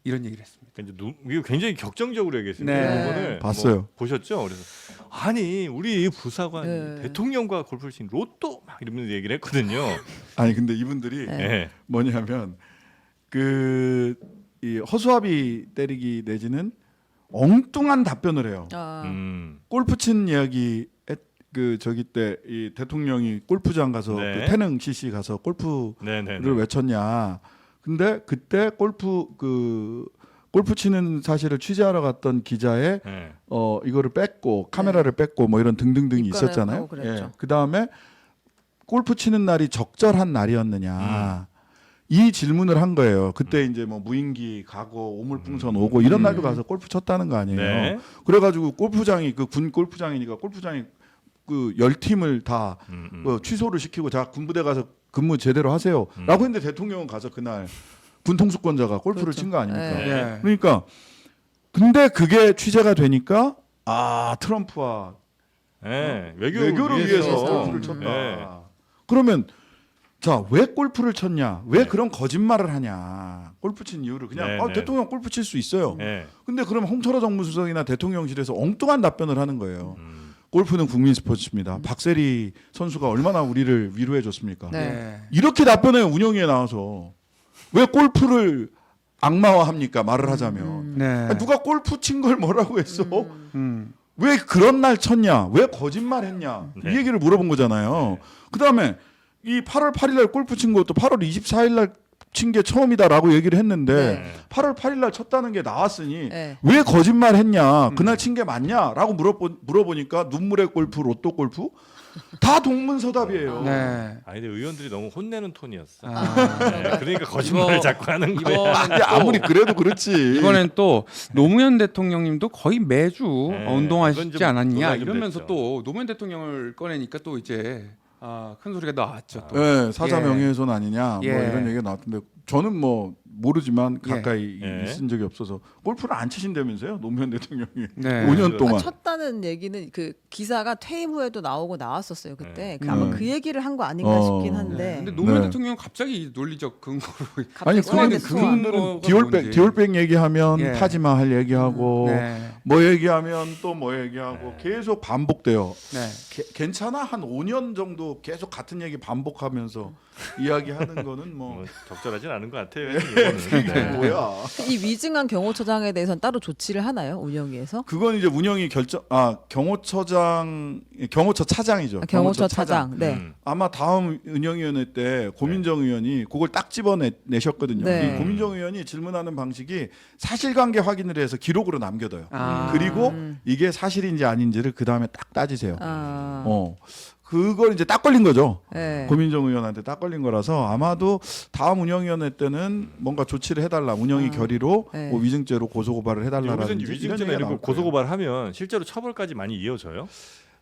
이런 얘기를 했습니다. 이제 이거 굉장히 격정적으로 얘기했습니다. 네. 이번을 봤어요. 뭐 보셨죠? 그래서 아니 우리 부사관 네. 대통령과 골프를 친 로또 막 이러면서 얘기를 했거든요. 아니 근데 이분들이 네. 네. 뭐냐면 이 허수아비 때리기 내지는 엉뚱한 답변을 해요. 아, 음. 골프 친 이야기 그 저기 때 이 대통령이 골프장 가서 네. 그 태능 CC 가서 골프를 네네네. 외쳤냐. 근데 그때 골프 치는 사실을 취재하러 갔던 기자의 네. 이거를 뺐고 카메라를 뺐고 뭐 이런 등등등이 입건을 있었잖아요. 하고 그랬죠. 그 다음에 골프 치는 날이 적절한 날이었느냐. 이 질문을 한 거예요. 그때 이제 뭐 무인기 가고 오물풍선 오고 이런 날도 가서 골프 쳤다는 거 아니에요. 네. 그래가지고 골프장이 그 군 골프장이니까 골프장이 그 10팀을 다 취소를 시키고 자 군부대 가서 근무 제대로 하세요라고 했는데 대통령은 가서 그날 군 통수권자가 골프를 그렇죠. 친 거 아닙니까? 네. 네. 그러니까 근데 그게 취재가 되니까 트럼프와 네. 외교를 위해서 골프를 쳤다. 네. 그러면 자 왜 골프를 쳤냐? 왜 그런 거짓말을 하냐? 골프 친 이유를 그냥 네, 네. 대통령 골프 칠 수 있어요. 네. 근데 그러면 홍철호 정무수석이나 대통령실에서 엉뚱한 답변을 하는 거예요. 골프는 국민 스포츠입니다. 박세리 선수가 얼마나 우리를 위로해 줬습니까? 네. 네. 이렇게 답변해요. 운영위에 나와서 왜 골프를 악마화합니까? 말을 하자면 네. 아니, 누가 골프 친 걸 뭐라고 했어? 음. 왜 그런 날 쳤냐? 왜 거짓말했냐? 네. 이 얘기를 물어본 거잖아요. 그 다음에 이 8월 8일 날 골프 친 것도 8월 24일 날 친 게 처음이다라고 얘기를 했는데 네. 8월 8일 날 쳤다는 게 나왔으니 네. 왜 거짓말했냐? 그날 친 게 맞냐라고 물어보니까 눈물의 골프, 로또 골프 다 동문서답이에요. 네. 아니 근데 의원들이 너무 혼내는 톤이었어. 아. 네. 그러니까 거짓말을 이거- 자꾸 하는 거야. 이번엔 근데 아무리 그래도 그렇지. 이번엔 또 노무현 대통령님도 거의 매주 네, 그건 운동하시지 좀 않았냐 논란이 좀 이러면서 됐죠. 또 노무현 대통령을 꺼내니까 또 이제 큰 소리가 나왔죠. 또. 네, 사자 예. 명예훼손 아니냐 예. 뭐 이런 얘기가 나왔던데 저는 뭐 모르지만 예. 가까이 예. 있은 적이 없어서 골프를 안 치신다면서요 노무현 대통령이 네. 5년 동안. 쳤다는 얘기는 그 기사가 퇴임 후에도 나오고 나왔었어요 그때. 네. 그 아마 네. 그 얘기를 한 거 아닌가 싶긴 어. 한데. 근데 노무현 네. 대통령은 갑자기 논리적 근거로 아니 소환 그분들 소환. 거가 디올백 뭔지. 디올백 얘기하면 예. 타지마할 얘기하고 네. 뭐 얘기하면 또 뭐 얘기하고 계속 반복돼요. 네. 괜찮아 한 5년 정도 계속 같은 얘기 반복하면서 이야기하는 거는 뭐 뭐 적절하진 않은 것 같아요. 이거는. 네. 뭐야? 이 위증한 경호처장에 대해서는 따로 조치를 하나요 운영위에서? 그건 이제 운영이 경호처 차장이죠. 경호처 차장. 네. 아마 다음 운영위원회 때 고민정 의원이 그걸 딱 집어내셨거든요. 네. 이 고민정 의원이 질문하는 방식이 사실관계 확인을 해서 기록으로 남겨둬요. 아. 그리고 이게 사실인지 아닌지를 그 다음에 딱 따지세요. 아. 그걸 이제 딱 걸린 거죠. 네. 고민정 의원한테 딱 걸린 거라서 아마도 다음 운영위원회 때는 뭔가 조치를 해달라. 운영위 결의로 네. 뭐 위증죄로 고소고발을 여기서 해달라라든지 이제 이런 위증죄나 얘기가 이런 거 나올 거예요. 고소고발하면 실제로 처벌까지 많이 이어져요.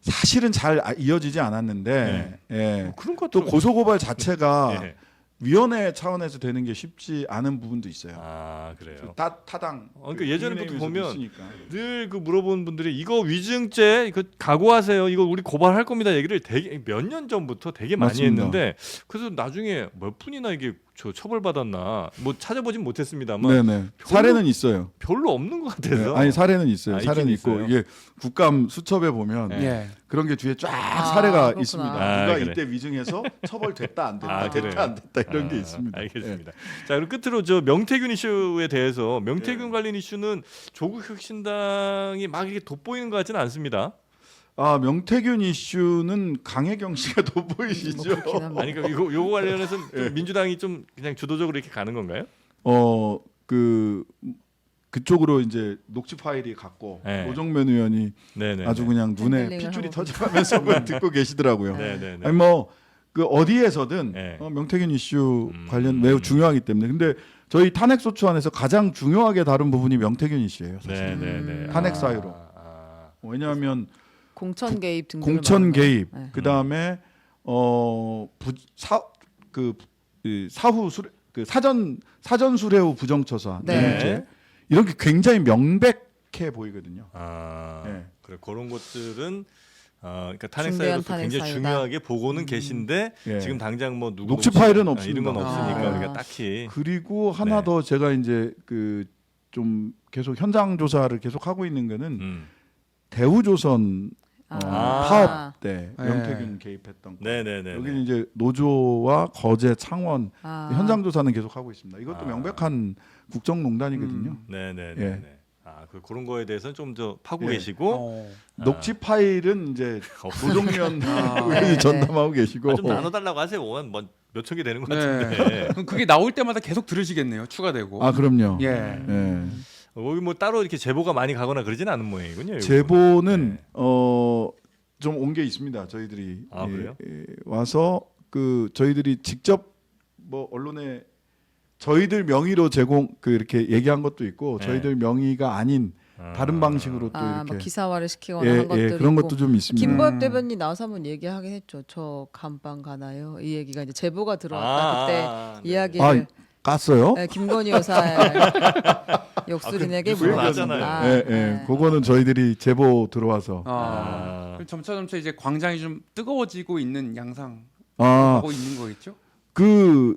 사실은 잘 이어지지 않았는데 예. 그런 것도 또 고소고발 자체가 네. 위원회 차원에서 되는 게 쉽지 않은 부분도 있어요. 아 그래요. 타당. 그러니까 예전에부터 국민의힘에서도 보면 있으니까. 늘 그 물어보는 분들이 이거 위증죄 이거 각오하세요. 이거 우리 고발할 겁니다. 얘기를 되게 몇 년 전부터 되게 많이 맞습니다. 했는데 그래서 나중에 몇 분이나 이게 처벌받았나 뭐 찾아보진 못했습니다만 네네. 사례는 있어요. 별로 없는 것 네. 같아서. 아니 사례는 있어요. 아, 사례는 있긴 있고 있어요. 이게 국감 수첩에 보면 네. 예. 그런 게 뒤에 쫙 아, 사례가 그렇구나. 있습니다. 아, 누가 그래. 이때 위증해서 처벌됐다 안 됐다, 아, 그래요? 됐다 안 됐다 이런 게 있습니다. 알겠습니다. 자 그리고 끝으로 저 명태균 이슈에 대해서 명태균 네. 관련 이슈는 조국 혁신당이 막 이렇게 돋보이는 것 같지는 않습니다. 아 명태균 이슈는 강혜경 씨가 돋보이시죠? 뭐 그렇긴 합니다. 아니 그러니까 요거 관련해서 좀 예. 민주당이 좀 그냥 주도적으로 이렇게 가는 건가요? 그쪽으로 이제 녹취 파일이 갔고 네. 노정면 의원이 네네. 아주 그냥 눈에 핸들링을 핏줄이 하고 터져가면서 그걸 듣고 계시더라고요. 네네네. 아니 뭐 그 어디에서든 네. 명태균 이슈 음. 관련 매우 중요하기 때문에 근데 저희 탄핵 소추안에서 가장 중요하게 다룬 부분이 명태균 이슈예요. 사실. 네네네. 탄핵 사유로. 아. 왜냐하면 공천 개입 등 공천 개입 네. 그 다음에 사후 수뢰 사전 수뢰 후 부정처사 네. 문제 이런 게 굉장히 명백해 보이거든요. 아, 네. 그래 그런 것들은 그러니까 탄핵 중대한 사유로서 탄핵 굉장히 사유다. 중요하게 보고는 계신데 예. 지금 당장 뭐 누구 녹취 파일은 이런 없습니다. 건 없으니까 아. 우리가 딱히 그리고 하나 네. 더 제가 이제 그 좀 계속 현장 조사를 계속 하고 있는 거는 음. 대우조선 아. 파업 때 네. 명태균 개입했던 거. 네네네. 여기는 이제 노조와 거제 창원 아. 현장 조사는 계속 하고 있습니다. 이것도 아. 명백한 국정농단이거든요. 네네네. 예. 그 그런 거에 대해서는 좀 더 파고 예. 계시고 녹취 파일은 이제 노동면 의원이 네. 전담하고 계시고 좀 나눠달라고 하세요. 몇천 개 되는 것 네. 같은데. 그럼 그게 나올 때마다 계속 들으시겠네요. 추가되고. 아 그럼요. 예. 예. 여기 뭐 따로 이렇게 제보가 많이 가거나 그러지는 않은 모양이군요. 제보는 네. 좀 온 게 있습니다. 저희들이 그래요? 와서 그 저희들이 직접 뭐 언론에 저희들 명의로 이렇게 얘기한 것도 있고 네. 저희들 명의가 아닌 다른 방식으로 또 뭐 이렇게 기사화를 시키거나 한 것들이 그런 있고. 것도 좀 있습니다. 김보엽 대변인 나와서 한번 얘기하긴 했죠. 저 감방 가나요? 이 얘기가 이제 제보가 들어왔다 그때 네. 이야기를 깠어요? 네, 김건희 여사의 역술인에게 뉴스에 물어봤습니다. 나왔잖아요. 예, 예. 그거는 저희들이 제보 들어와서 그럼 점차 이제 광장이 좀 뜨거워지고 있는 양상 아, 하고 있는 거겠죠?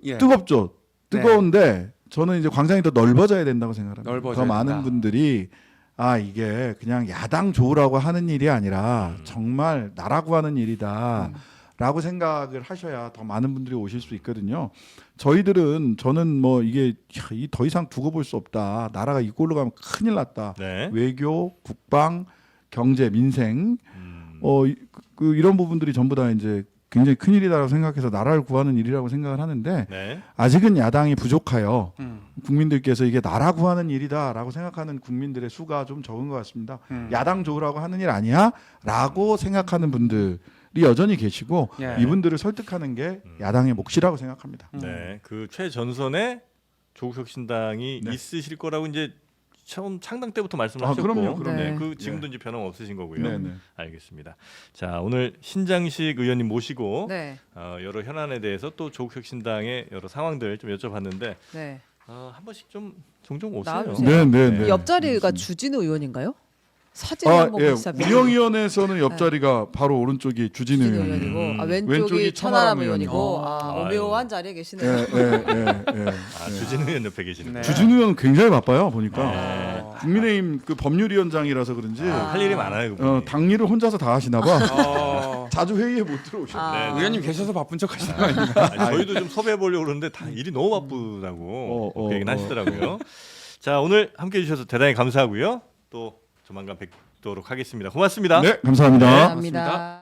예. 뜨겁죠. 뜨거운데 저는 이제 광장이 더 넓어져야 된다고 생각합니다. 넓어져야 더 많은 된다. 분들이 이게 그냥 야당 좋으라고 하는 일이 아니라 정말 나라고 하는 일이다. 라고 생각을 하셔야 더 많은 분들이 오실 수 있거든요. 저는 뭐 이게 더 이상 두고 볼 수 없다. 나라가 이꼴로 가면 큰일 났다. 네. 외교, 국방, 경제, 민생 이런 부분들이 전부 다 이제 굉장히 큰 일이다라고 생각해서 나라를 구하는 일이라고 생각을 하는데 네. 아직은 야당이 부족하여 음. 국민들께서 이게 나라 구하는 일이다라고 생각하는 국민들의 수가 좀 적은 것 같습니다. 야당 좋으라고 하는 일 아니야라고 생각하는 분들이 여전히 계시고 예. 이분들을 설득하는 게 야당의 몫이라고 생각합니다. 네. 그 최전선에 조국혁신당이 네. 있으실 거라고 이제 처음 창당 때부터 말씀을 아, 하셨고, 그럼요, 그럼요. 네. 네. 그 지금도 이제 변함 없으신 거고요. 네, 네. 알겠습니다. 자, 오늘 신장식 의원님 모시고 네, 여러 현안에 대해서 또 조국혁신당의 여러 상황들 좀 여쭤봤는데 네. 한 번씩 좀 종종 오세요. 나와주세요. 네, 네, 네. 옆자리가 주진우 의원인가요? 사진 아, 한번 예. 보시다. 운영위원회에서는 옆자리가 바로 오른쪽이 주진우 주진우 의원이고. 의원이고 왼쪽이 왼쪽이 천하람 천하람 의원이고 아유. 오묘한 자리에 계시네요. 주진우 의원 옆에 계시는 네. 주진우 의원 굉장히 바빠요 보니까. 네. 국민의힘 그 법률위원장이라서 그런지 할 일이 많아요. 그분이. 당일을 혼자서 다 하시나 봐. 어, 자주 회의에 못 들어오셔. 아. 네. 의원님 계셔서 바쁜 척 하시는 거 아닙니까? 저희도 좀 섭외해 보려고 그러는데 다 일이 너무 바쁘다고 그 얘기는 어. 하시더라고요. 자, 오늘 함께 해 주셔서 대단히 감사하고요. 또 조만간 뵙도록 하겠습니다. 고맙습니다. 네, 감사합니다. 감사합니다.